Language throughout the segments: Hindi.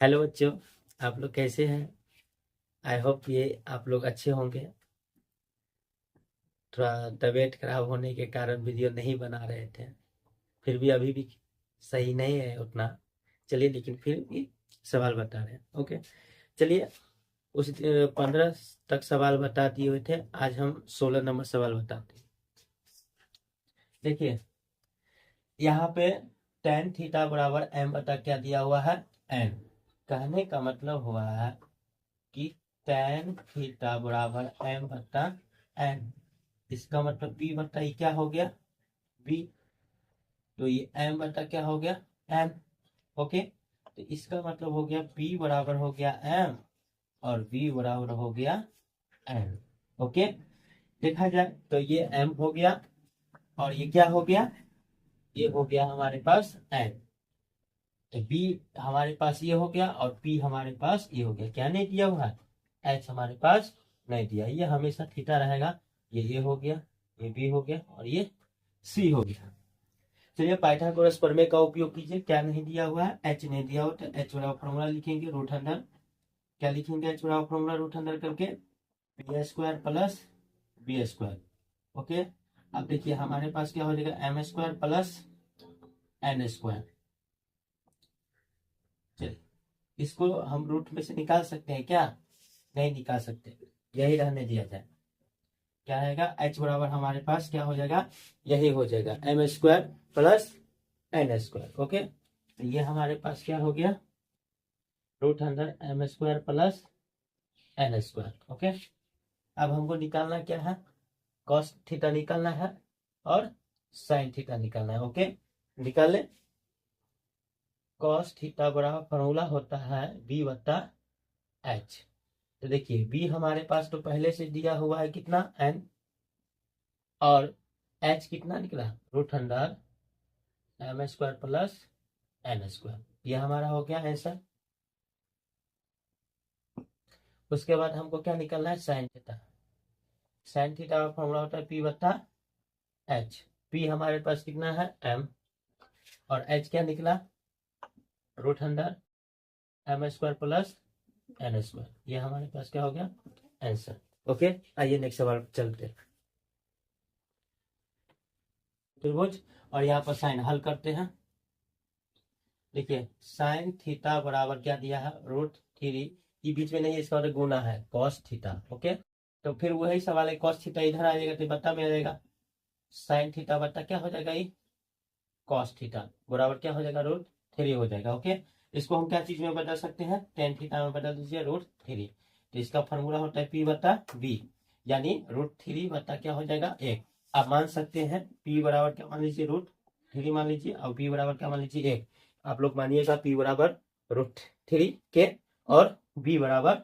हेलो बच्चों, आप लोग कैसे हैं? आई होप ये आप लोग अच्छे होंगे। थोड़ा तबीयत खराब होने के कारण वीडियो नहीं बना रहे थे। फिर भी अभी भी सही नहीं है उतना। चलिए, लेकिन फिर भी सवाल बता रहे हैं। ओके, चलिए। उस 15 तक सवाल बता दिए हुए थे। आज हम 16 नंबर सवाल बताते हैं। देखिए, यहाँ पे tan थीटा बराबर m बटा क्या दिया हुआ है? n। कहने का मतलब हुआ है कि tan थीटा बराबर m बटा n। इसका मतलब p बटा ये क्या हो गया? b। तो ये m बटा क्या हो गया? m। ओके, तो इसका मतलब हो गया p बराबर हो गया m और b बराबर हो गया n। ओके, देखा जाए तो ये m हो गया और ये क्या हो गया? ये हो गया हमारे पास n। तो b हमारे पास ये हो गया और p हमारे पास ये हो गया। क्या नहीं दिया हुआ है? h हमारे पास नहीं दिया। ये हमेशा थीटा रहेगा। ये हो गया, ये b हो गया और ये c हो गया। चलिए, पाइथागोरस प्रमेय का उपयोग कीजिए। क्या नहीं दिया हुआ है? h नहीं दिया हुआ, तो h बराबर फॉर्मूला लिखेंगे रूट अंडर। क्या लिखेंगे? h बराबर फॉर्मूला रूट अंडर करके p square plus b square. Okay, अब देखिए हमारे पास क्या हो जाएगा? M square plus n square. चलिए, इसको हम रूट में से निकाल सकते हैं क्या? नहीं निकाल सकते, यही रहने दिया जाए। क्या रहेगा? h बराबर हमारे पास क्या हो जाएगा? यही हो जाएगा, m square plus n square. Okay, तो ये हमारे पास क्या हो गया? Root under m square plus n square. Okay, अब हमको निकालना क्या है? कॉस थीटा निकालना है और साइन थीटा निकालना है। ओके, निकाल ले। कॉस थीटा बराबर फॉर्मूला होता है बी बटा एच। तो देखिए, बी हमारे पास तो पहले से दिया हुआ है कितना? एन। और एच कितना निकला? Root under m square plus n square. ये हमारा हो गया आंसर। उसके बाद हमको क्या निकलना है? Sine theta. साइन थीटा का फॉर्मूला होता है पी बटा एच। पी हमारे पास कितना है? एम। और एच क्या निकला? Root under m square plus n square. ये हमारे पास क्या हो गया? आंसर। ओके, आइए नेक्स्ट सवाल पर चलते हैं। त्रिभुज और यहाँ पर साइन हल करते हैं। देखिए, साइन थीटा बराबर क्या दिया है? Root three. ये बीच में नहीं है, इसका मतलब गुना है कॉस थीटा। ओके, तो फिर वही सवाल है, कॉस थीटा इधर आ जाएगा तो बता में आ जाएगा। साइन थीटा बता क्या हो जाएगा? ये कॉस थीटा बराबर क्या हो जाएगा? रूट थ्री हो जाएगा। ओके, इसको हम क्या चीज में बदल सकते हैं? टेन थीटा में बदल दीजिए, रूट थ्री। तो इसका फॉर्मूला होता है पी बता बी, यानी रूट थ्री बता क्या हो जाएगा? एक। आप मान सकते हैं पी बराबर क्या मान लीजिए? रूट थ्री मान लीजिए, और पी बराबर क्या मान लीजिए? एक। आप लोग मानिएगा पी बराबर रूट थ्री के और बी बराबर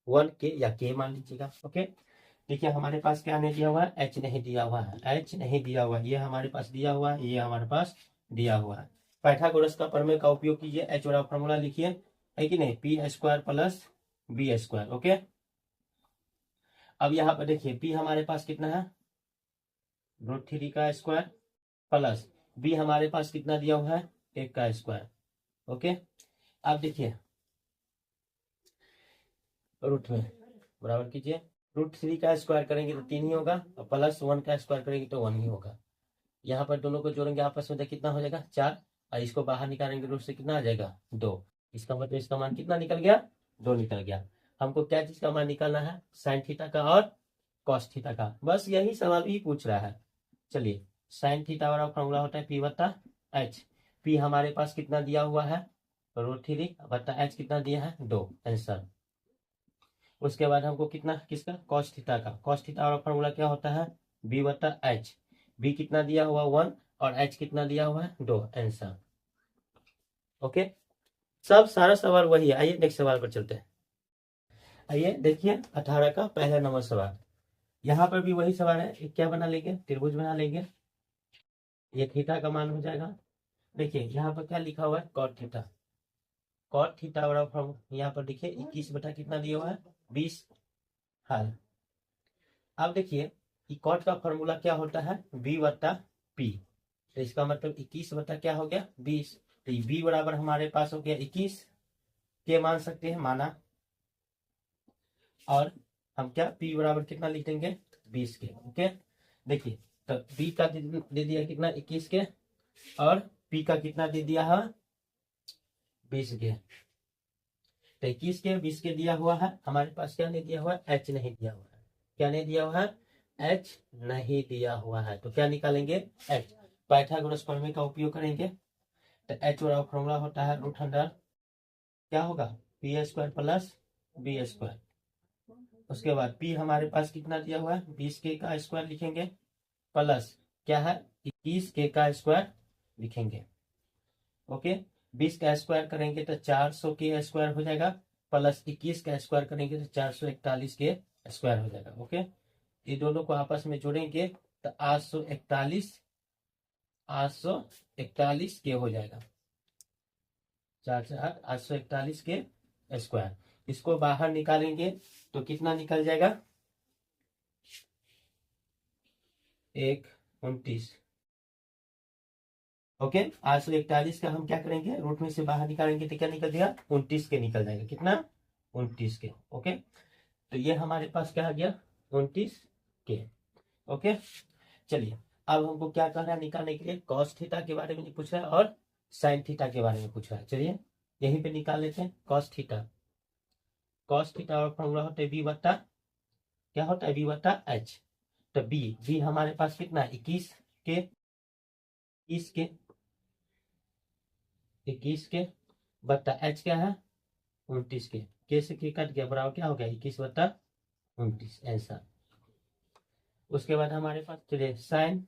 वन के या के मान लीजिएगा। ओके, देखिए हमारे पास क्या नहीं दिया हुआ है? एच नहीं दिया हुआ है, एच नहीं दिया हुआ है। ये हमारे पास दिया हुआ है, ये हमारे पास दिया हुआ है। पाइथागोरस का प्रमेय का उपयोग कीजिए। एच वाला फॉर्मूला लिखिए, है कि नहीं? P square plus b square. Okay, अब यहाँ पर देखिए पी हमारे पास कितना है? रूट थ्री का स्क्वायर प्लस बी हमारे पास कितना दिया हुआ है? एक का स्क्वायर। ओके, अब देखिए रूट में बराबर कीजिए। रूट थ्री का स्क्वायर करेंगे तो तीन ही होगा और प्लस वन का स्क्वायर करेंगे तो वन ही होगा। यहाँ पर दोनों को जोड़ेंगे आपस में तो कितना हो जाएगा? चार। और इसको बाहर निकालेंगे रूट से कितना आ जाएगा? दो। इसका मतलब इसका मान कितना निकल गया? दो निकल गया। हमको क्या चीज का मान निकालना है? साइन थीटा का और कॉस थीटा का। बस यही सवाल ही पूछ रहा है। चलिए, साइन थीटा वाला फॉर्मूला होता है पी बता एच। पी हमारे पास कितना दिया हुआ है? रूट थ्री बता एच कितना दिया है? दो। आंसर। उसके बाद हमको कितना किसका? कॉस थीटा का। कॉस थीटा वाला फॉर्मूला क्या होता है? बी बटा एच। बी कितना दिया हुआ? वन। और एच कितना दिया हुआ है? दो। आंसर। ओके, सब सारा सवाल वही है। आइए नेक्स्ट सवाल पर चलते हैं। आइए देखिए 18 का पहला नंबर सवाल। यहाँ पर भी वही सवाल है। एक क्या बना लेंगे? त्रिभुज बना लेंगे। ये थीटा का मान हो जाएगा। देखिए यहाँ पर क्या लिखा हुआ है? Cot theta. कॉट थीटा बराबर यहाँ पर देखिए 21 बटा कितना दिया हुआ है? 20। हाल। अब देखिए कॉट का फॉर्मूला क्या होता है? बी बटा पी। तो इसका मतलब 21 बटा क्या हो गया? 20। तो बी बराबर हमारे पास हो गया 21 के मान सकते हैं, माना। और हम क्या p बराबर कितना लिख देंगे 20 के। ओके, देखिए तो b का दे दिया कितना 21 के, और p का कितना दे दिया है 20 के। तो 21 के 20 के दिया हुआ है, हमारे पास क्या नहीं दिया हुआ है, h नहीं दिया हुआ है। क्या नहीं दिया हुआ है, h नहीं दिया हुआ है। तो क्या निकालेंगे h, पाइथागोरस प्रमेय का उपयोग करेंगे। तो h बराबर फॉर्मूला होता है रूट अंडर क्या होगा p square plus b square. उसके बाद p हमारे पास कितना दिया हुआ है 20 के का स्क्वायर लिखेंगे, प्लस क्या है 21 के का स्क्वायर लिखेंगे। ओके, 20 का स्क्वायर करेंगे तो 400 के स्क्वायर हो जाएगा, प्लस 21 का स्क्वायर करेंगे तो 441 के स्क्वायर हो जाएगा। ओके, ये दोनों को आपस में जोड़ेंगे तो 841 के हो जाएगा, 841 के स्क्वायर। इसको बाहर निकालेंगे तो कितना निकल जाएगा 129। ओके, 841 का हम क्या करेंगे रूट में से बाहर निकालेंगे तो क्या निकल जाएगा 29 के निकल जाएगा, कितना 29 के। ओके, तो ये हमारे पास क्या आ गया 29 के। ओके, चलिए अब हमको क्या करना है निकालने के लिए, कॉस थीटा के बारे में पूछ रहा है और साइन थीटा के बारे में पूछ रहा है। चलिए यहीं पे निकाल लेते हैं कॉस थीटा। कॉस थीटा और फॉर्मूला होता है बी बट्टा क्या होता है बी बट्टा एच। तो बी हमारे पास कितना है 21 के 21 के बट्टा एच क्या है 29 के से के कट गया, बराबर क्या हो गया 21 बट्टा 29 ऐसा। उसके बाद हमारे पास चलिए साइन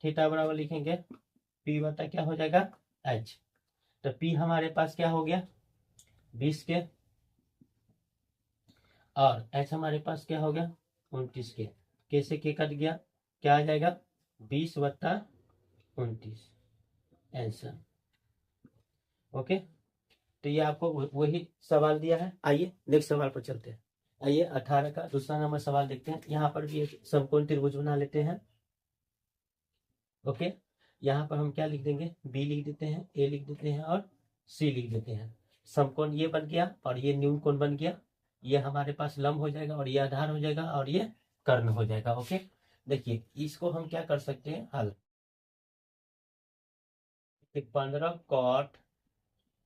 थीटा बराबर लिखेंगे पी बट्टा क्या हो जाएगा एच। तो पी हमारे पास क्या हो गया 20 के, और एच हमारे पास क्या हो गया 29 के से के कट गया, क्या आ जाएगा 20 बट्टा 29 आंसर। ओके, तो ये आपको वही सवाल दिया है। आइए नेक्स्ट सवाल पर चलते हैं। आइए 18 का दूसरा नंबर सवाल देखते हैं। यहाँ पर भी एक समकोण त्रिभुज बना लेते हैं। ओके, यहाँ पर हम क्या लिख देंगे बी लिख देते हैं, ए लिख देते हैं और सी लिख देते हैं। समकोण ये बन गया और ये न्यून कोण बन गया, ये हमारे पास लंब हो जाएगा और ये आधार हो जाएगा और ये कर्ण हो जाएगा। ओके, देखिए इसको हम क्या कर सकते हैं हल, 15 कॉट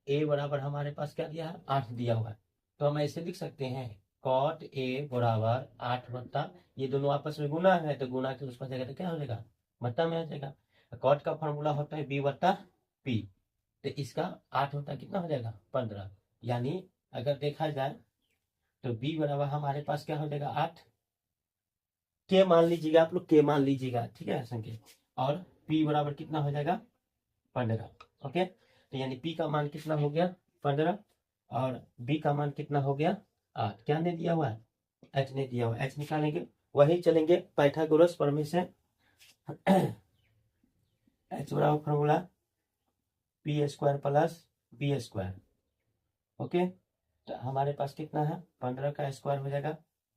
ए बराबर हमारे पास क्या दिया है 8 दिया हुआ है। तो हम ऐसे लिख सकते हैं कॉट ए बराबर 8 बट्टा, ये दोनों आपस में गुना है तो गुना के उसका जगह तो क्या हो जाएगा बट्टा में आ जाएगा। कॉट का फॉर्मूला होता है बी बट्टा पी, तो इसका 8 होता कितना हो जाएगा 15। यानी अगर देखा जाए तो बी बराबर हमारे पास क्या हो जाएगा 8 के मान लीजिएगा, आप लोग के मान लीजिएगा, ठीक है संकेत, और पी बराबर कितना हो जाएगा 15। ओके, तो यानी पी का मान कितना हो गया 15 और बी का मान कितना हो गया 8। क्या ने दिया हुआ है एच ने दिया हुआ है, एच निकालेंगे वही चलेंगे पाइथागोरस प्रमेय से। एच बराबर formula p square plus b square. Okay, तो हमारे पास कितना है 15 का स्क्वायर हो जाएगा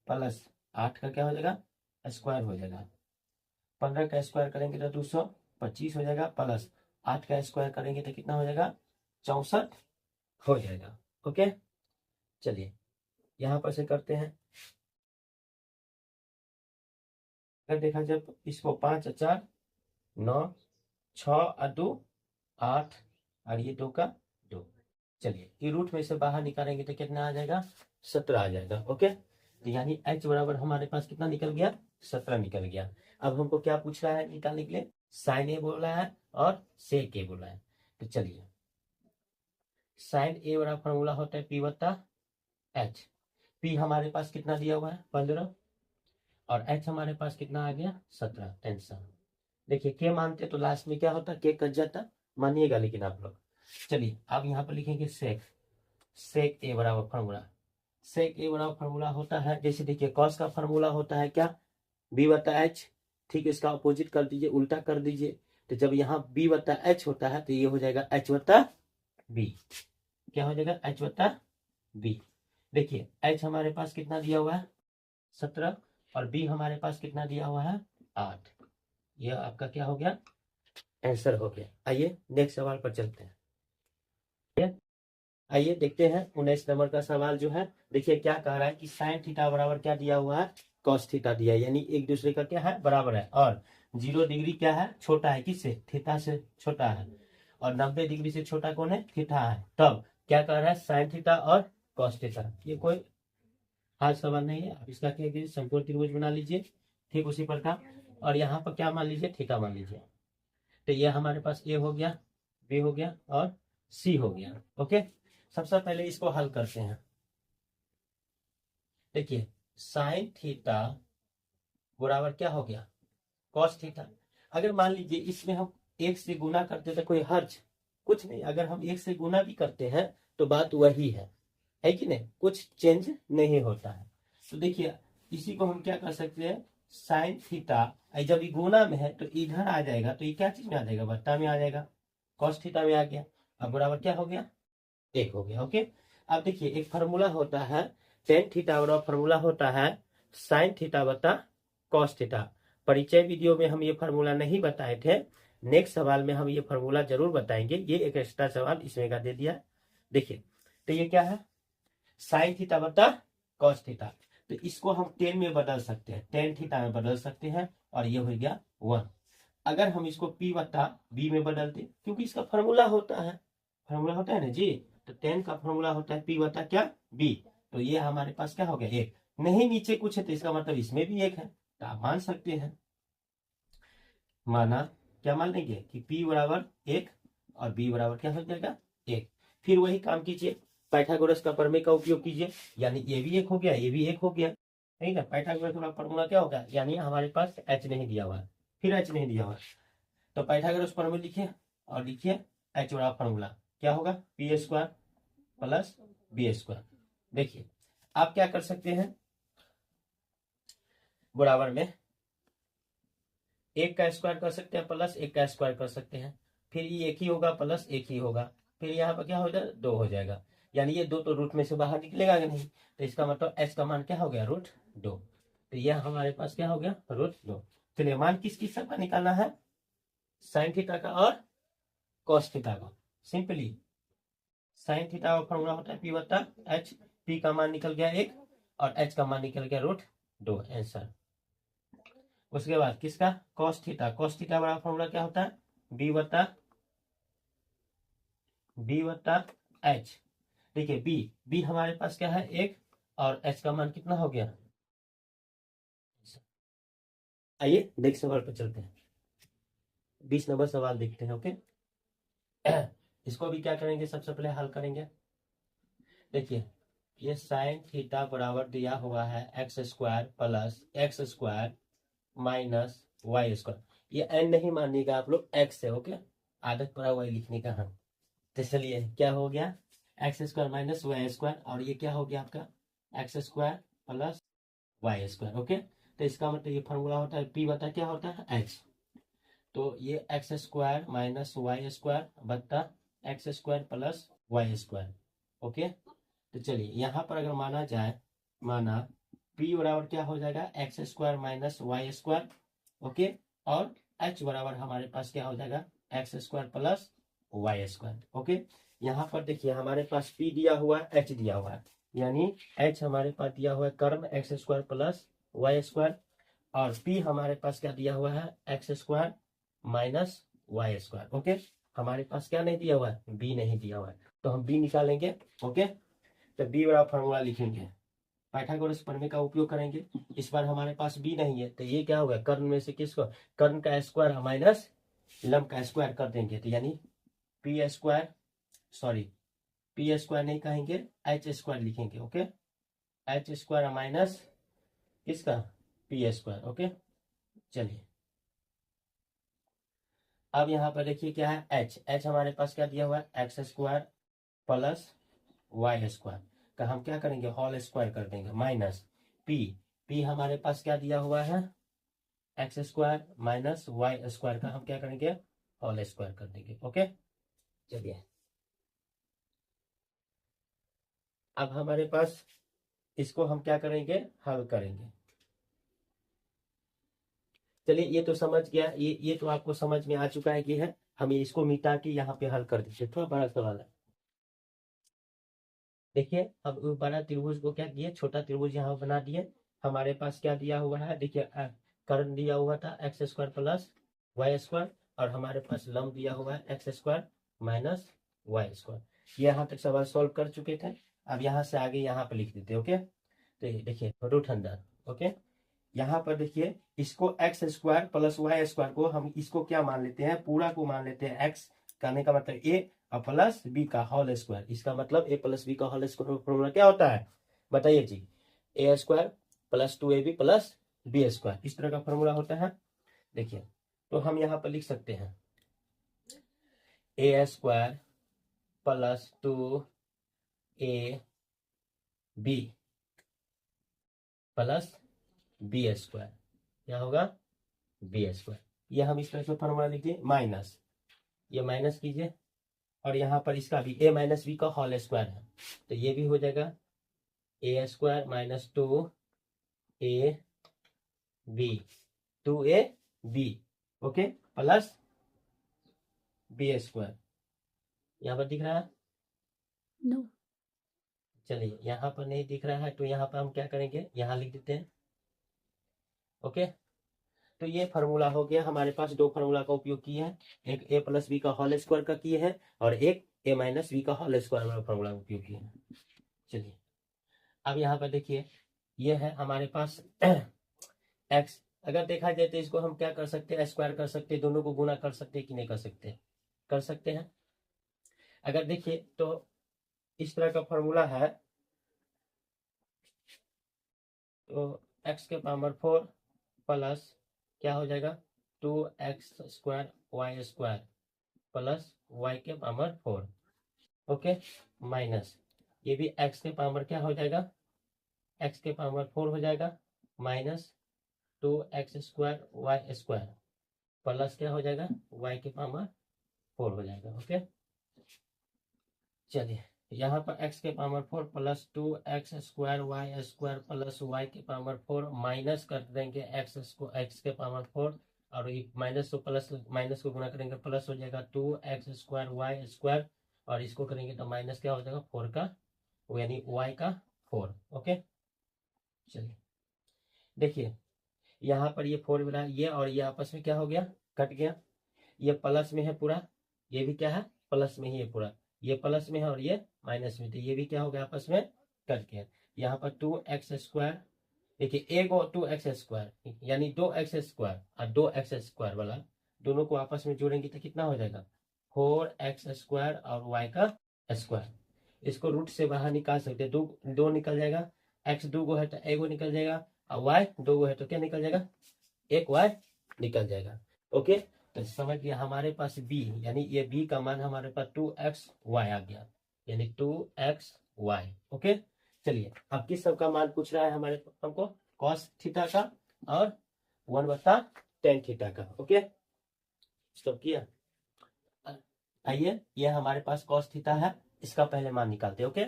प्लस 8 का क्या हो जाएगा स्क्वायर हो जाएगा। 15 का स्क्वायर करेंगे तो 225 हो जाएगा, प्लस 8 का स्क्वायर करेंगे तो कितना हो जाएगा 64 हो जाएगा। ओके, चलिए यहां पर से करते हैं। अगर देखा जब इसको 5 और 4 9 6 और 2 8 और ये 2 का 2। चलिए ये रूट में से बाहर निकालेंगे तो कितना आ जाएगा 17 आ जाएगा। ओके, तो यानी h बराबर हमारे पास कितना निकल गया 17 निकल गया। अब हमको क्या पूछ रहा है निकालने के लिए, साइन ए बोल रहा है और सेक ए बोल रहा है। तो चलिए साइन ए बराबर फॉर्मूला होता है पी बट्टा एच। पी हमारे पास कितना दिया हुआ है 15 और एच हमारे पास कितना आ गया 17 टेंशन। देखिए के मानते तो लास्ट में क्या होता के कट जाता, मानिएगा लेकिन आप लोग। चलिए अब यहाँ पर लिखेंगे सेक, सेक ए बराबर फॉर्मूला, सेक ए बराबर फॉर्मूला होता है जैसे देखिए कॉस का फॉर्मूला होता है क्या बी बटा एच, ठीक है इसका अपोजिट कर दीजिए उल्टा कर दीजिए। तो जब यहाँ बी बटा एच होता है तो ये हो जाएगा एच बटा बी। क्या हो जाएगा एच बटा बी। देखिए एच हमारे पास कितना दिया हुआ है 17 और बी हमारे पास कितना दिया हुआ है 8। यह आपका क्या हो गया आंसर हो गया। आइए नेक्स्ट सवाल पर चलते हैं। आइए देखते हैं 19 नंबर का सवाल जो है। देखिए क्या कह रहा है कि साइन थीटा बराबर क्या दिया हुआ है, कॉस थीटा दिया है, यानी एक दूसरे का क्या है, बराबर है। और 0 डिग्री क्या है, छोटा है, किससे, थीटा से छोटा है। और 90 डिग्री से छोटा कौन है, थीटा है। तब क्या कह रहा है, साइन थीटा और कॉस थीटा। ये कोई खास सवाल नहीं है। आप इसका क्या कीजिए, संपूर्ण त्रिभुज बना लीजिए, ठीक उसी प्रकार। और यहाँ पर क्या मान लीजिए, थीटा मान लीजिए। तो ये हमारे पास ए हो गया, बी हो गया और सी हो गया। ओके, सबसे पहले इसको हल करते हैं। देखिए साइन थीटा बराबर क्या हो गया, कॉस थीटा। अगर मान लीजिए इसमें हम एक से गुना करते तो कोई हर्ज कुछ नहीं, अगर हम एक से गुना भी करते हैं तो बात वही है कि नहीं, कुछ चेंज नहीं होता है। तो देखिए इसी को हम क्या कर सकते हैं, साइन थीटा जब ये गुना में है तो इधर आ जाएगा, तो ये क्या चीज में आ जाएगा, बट्टा में आ जाएगा, कॉस थीटा में आ गया। अब बराबर क्या हो गया, एक हो गया। ओके, अब देखिए एक फार्मूला होता है टेन थीटा बराबर फार्मूला होता है साइन थीटा बता कॉस थीटा। परिचय वीडियो में हम ये फार्मूला नहीं बताए थे, नेक्स्ट सवाल में हम ये फार्मूला जरूर बताएंगे। ये एक एक्स्ट्रा सवाल इसमें का दे दिया। देखिए तो ये क्या है, साइन थीटा बता कॉस थीटा। तो इसको हम 10 में बदल सकते हैं, टेन थीटा में बदल सकते हैं, और ये हो गया 1। अगर हम इसको पी बता बी में बदल दे, क्योंकि इसका फार्मूला होता है, फार्मूला होता है ना जी। तो 10 का फार्मूला होता है पी बता क्या, बी। तो ये हमारे पास क्या हो गया, एक। नहीं नीचे कुछ है तो इसका मतलब इसमें भी एक है, तो आप मान सकते हैं। माना, क्या मान लेंगे कि पी बराबर एक और बी बराबर क्या हो जाएगा, एक। फिर वही काम कीजिए, पाइथागोरस का प्रमेय का उपयोग कीजिए, यानी ये भी एक हो गया, ये भी एक हो गया, ठीक है। पाइथागोरस का फॉर्मूला क्या होगा, यानी हमारे पास एच नहीं दिया हुआ है, फिर एच नहीं दिया हुआ, तो पाइथागोरस फॉर्मूला लिखिए और लिखिए एच बराबर फॉर्मूला क्या होगा, p square plus b square. देखिए आप क्या कर सकते हैं, बराबर में एक का स्क्वायर कर सकते हैं प्लस एक का स्क्वायर कर सकते हैं, फिर ये एक ही होगा प्लस एक ही होगा, फिर यहाँ पर क्या हो जाएगा, दो हो जाएगा। यानी ये दो तो रूट में से बाहर निकलेगा कि नहीं, तो इसका मतलब एच का मान क्या हो गया, रूट दो। तो यह हमारे पास क्या हो गया, रूट दो। चलिए मान किस किस का निकालना है, साइन थीटा का और कॉस थीटा का। सिंपली साइन थीटा का फॉर्मूला होता है पी बटा एच, पी का मान निकल गया एक और एच का मान निकल गया रूट दो, आंसर। उसके बाद किसका, कॉस थीटा, कॉस थीटा बड़ा फॉर्मूला क्या होता है, बी बटा एच। देखिए बी, बी हमारे पास क्या है, एक, और एच का मान कितना हो गया। आइए नेक्स्ट सवाल पर चलते हैं, 20 नंबर सवाल देखते हैं। ओके, इसको भी क्या करेंगे, सबसे पहले हल करेंगे। देखिए ये साइन थीटा बराबर दिया हुआ है x square plus x square minus y square. ये एन नहीं मानिएगा आप लोग, एक्स है। ओके, आदत पड़ा हुआ है लिखने का हम। तो चलिए क्या हो गया, x square minus y square, और ये क्या हो गया आपका, x square plus y square. Okay, तो इसका मतलब ये फॉर्मूला होता है पी बता क्या होता है, एच। तो ये x square minus y square बता x square plus y square. Okay, तो चलिए यहाँ पर अगर माना जाए, माना p बराबर क्या हो जाएगा, x square minus y square. Okay, और h बराबर हमारे पास क्या हो जाएगा, x square plus y square. Okay, यहाँ पर देखिए हमारे पास p दिया हुआ है, h दिया हुआ है, यानी h हमारे पास दिया हुआ है कर्म x square plus y square, और p हमारे पास क्या दिया हुआ है, x square minus y square. Okay, हमारे पास क्या नहीं दिया हुआ है, b नहीं दिया हुआ है, तो हम b निकालेंगे। ओके, तो बी बराबर फॉर्मूला लिखेंगे, पाइथागोरस प्रमेय का उपयोग करेंगे। इस बार हमारे पास बी नहीं है, तो ये क्या होगा, कर्ण में से किसको, कर्ण का स्क्वायर माइनस लंब का स्क्वायर कर देंगे, तो यानी P square, sorry P square नहीं कहेंगे, एच स्क्वायर लिखेंगे। ओके, एच स्क्वायर माइनस किसका, पी स्क्वायर। ओके, चलिए अब यहाँ पर देखिए क्या है, एच, एच हमारे पास क्या दिया हुआ है, x square plus y square का हम क्या करेंगे, होल स्क्वायर कर देंगे, माइनस पी, पी हमारे पास क्या दिया हुआ है, x square minus y square का हम क्या करेंगे, होल स्क्वायर कर देंगे। ओके, चलिए अब हमारे पास इसको हम क्या करेंगे, हल करेंगे। चलिए ये तो समझ गया, ये तो आपको समझ में आ चुका है कि है, हम इसको मिटा के यहाँ पे हल कर दीजिए, थोड़ा बड़ा सवाल है। देखिए अब उस बड़ा त्रिभुज को क्या किए, छोटा त्रिभुज यहाँ बना दिए। हमारे पास क्या दिया हुआ है, देखिए कर्ण दिया हुआ था x square plus y square, और हमारे पास लंब दिया हुआ है x square minus y square. ये यहाँ तक सवाल सॉल्व कर चुके थे। अब यहाँ से आगे यहाँ पर लिख देते। ओके, तो ये देखिए रूट अंदर। ओके, यहाँ पर देखिए इसको x square plus y square को हम इसको क्या मान लेते हैं, पूरा को मान लेते हैं एक्स, कहने का मतलब ए और प्लस बी का होल स्क्वायर। इसका मतलब ए प्लस बी का होल स्क्वायर फॉर्मूला क्या होता है बताइए जी, a square plus 2ab plus b square, इस तरह का फॉर्मूला होता है। देखिए तो हम यहाँ पर लिख सकते हैं a square plus 2ab plus b square, क्या होगा बी स्क्वायर। ये हम इस तरह से फॉर्मूला लिखिए, माइनस ये माइनस कीजिए, और यहाँ पर इसका भी ए माइनस बी का होल स्क्वायर है, तो ये भी हो जाएगा a square minus 2ab 2ab okay plus b square. यहाँ पर दिख रहा है नो चलिए यहाँ पर नहीं दिख रहा है तो यहाँ पर हम क्या करेंगे, यहाँ लिख देते हैं। ओके, तो ये फार्मूला हो गया। हमारे पास दो फार्मूला का उपयोग किए हैं, एक ए प्लस बी का होल स्क्वायर का किए हैं और एक ए माइनस बी का होल स्क्वायर वाला फार्मूला का उपयोग किए हैं। चलिए अब यहाँ पर देखिए ये है हमारे पास एक्स, अगर देखा जाए तो इसको हम क्या कर सकते हैं, स्क्वायर कर सकते हैं, दोनों को गुना कर सकते हैं कि नहीं कर सकते, कर सकते हैं। अगर देखिए तो इस तरह का फॉर्मूला है, तो एक्स के पावर 4 प्लस क्या हो जाएगा 2x square y square plus y के पावर 4 ओके माइनस ये भी x के पावर क्या हो जाएगा, x के पावर 4 हो जाएगा minus 2x square y square plus क्या हो जाएगा y के पावर 4 हो जाएगा। ओके चलिए यहाँ पर x के power 4 plus 2x square y square plus y के पावर 4 माइनस कर देंगे x के पावर 4, और ये माइनस को प्लस माइनस को गुना करेंगे प्लस हो जाएगा 2x स्क्वायर वाई स्क्वायर, और इसको करेंगे तो माइनस क्या हो जाएगा 4 का यानी y का 4। ओके चलिए देखिए यहाँ पर ये 4 मिला, ये और ये आपस में क्या हो गया कट गया, ये प्लस में है पूरा, ये भी क्या है प्लस में ही है पूरा, ये प्लस में है और ये माइनस में, तो ये भी क्या हो गया आपस में कट गया। यहाँ पर 2x स्क्वायर देखिए एक और 2x स्क्वायर यानी 2x स्क्वायर और 2x स्क्वायर वाला दोनों को आपस में जोड़ेंगे तो कितना हो जाएगा 4x स्क्वायर और y का स्क्वायर। इसको रूट से बाहर निकाल सकते हैं, दो निकल जाएगा, x 2 गो है तो एगो निकल जाएगा और y 2 गो है तो क्या निकल जाएगा एक y निकल जाएगा। ओके तो समझ लिया हमारे पास b यानी ये b का मान हमारे पास 2xy आ गया यानी 2xy। ओके चलिए अब किस सब का मान पूछ रहा है हमारे हमको, कॉस थीटा का और 1/tan थीटा का। ओके स्टॉप किया, आइए ये हमारे पास कॉस थीटा है, इसका पहले मान निकालते हैं। ओके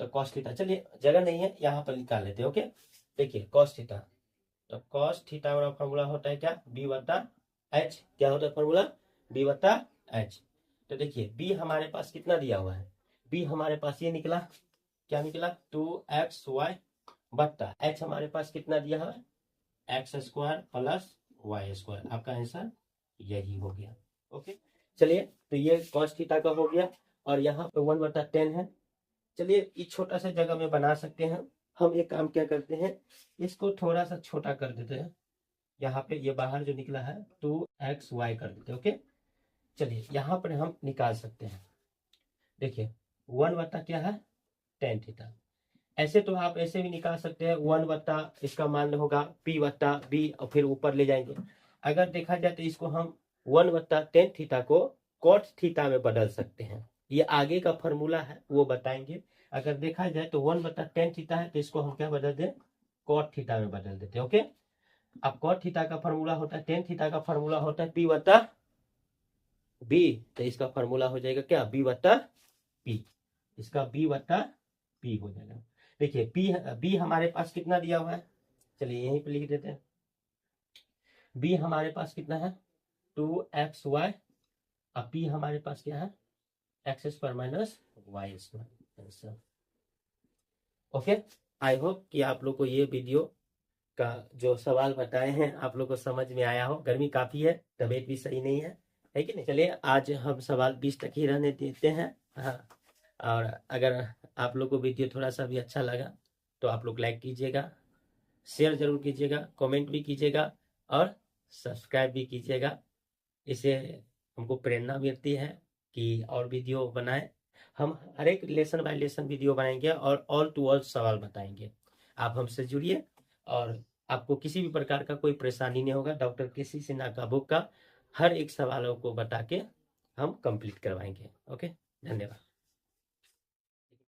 तो कॉस थीटा चलिए जगह नहीं है यहाँ पर निकाल लेते हैं। ओके देखिए कॉस थीटा, तो कॉस थीटा वाला फॉर्मूला होता है क्या b/h, क्या होता है फॉर्मूला b/h। तो देखिए b हमारे पास कितना दिया हुआ है, b हमारे पास ये निकला, क्या निकला 2xy बट्टा h हमारे पास कितना दिया है x square plus y square, आपका आंसर यही हो गया। ओके चलिए तो ये कॉस थीटा का हो गया, और यहाँ पे 1/10 है। चलिए इस छोटा सा जगह में बना सकते हैं हम, एक काम क्या करते हैं इसको थोड़ा सा छोटा कर देते हैं, यहाँ पे ये बाहर जो निकला है 2xy कर देते हैं। ओके चलिए यहाँ पर हम निकाल सकते हैं, देखिए 1 क्या है tan थीटा, ऐसे तो आप ऐसे भी निकाल सकते हैं 1 इसका मान होगा p/b और फिर ऊपर ले जाएंगे। अगर देखा जाए तो इसको हम 1/tan थीटा को cot थीटा में बदल सकते हैं, ये आगे का फॉर्मूला है वो बताएंगे। अगर देखा जाए तो 1/tan थीटा है तो इसको हम क्या बदल दें cot थीटा में बदल देते हैं। ओके अब cot थीटा का फॉर्मूला होता है tan थीटा का फॉर्मूला होता है p/b, तो इसका फॉर्मूला हो जाएगा क्या b/p, इसका b/p हो जाएगा। देखिए b हमारे पास कितना दिया हुआ है, चलिए यहीं पे लिख देते हैं, b हमारे पास कितना है 2xy और p हमारे पास क्या है x² minus y²। Okay, I hope कि आप लोग को ये वीडियो का जो सवाल बताए हैं आप लोग को समझ में आया हो। गर्मी काफी है, तबीयत भी सही नहीं है कि नहीं। चलिए आज हम सवाल 20 तक ही रहने देते हैं। हाँ, और अगर आप लोग को वीडियो थोड़ा सा भी अच्छा लगा तो आप लोग लाइक कीजिएगा, शेयर जरूर कीजिएगा, कमेंट भी कीजिएगा और सब्सक्राइब भी कीजिएगा। इससे हमको प्रेरणा मिलती है कि और वीडियो बनाएं। हम हर एक लेसन बाय लेसन वीडियो बनाएंगे और ऑल टू ऑल सवाल बताएंगे। आप हमसे जुड़िए और आपको किसी भी प्रकार का कोई परेशानी नहीं होगा। डॉक्टर केसी सिन्हा का बुक का हर एक सवालों को बता के हम कंप्लीट करवाएंगे। ओके, धन्यवाद।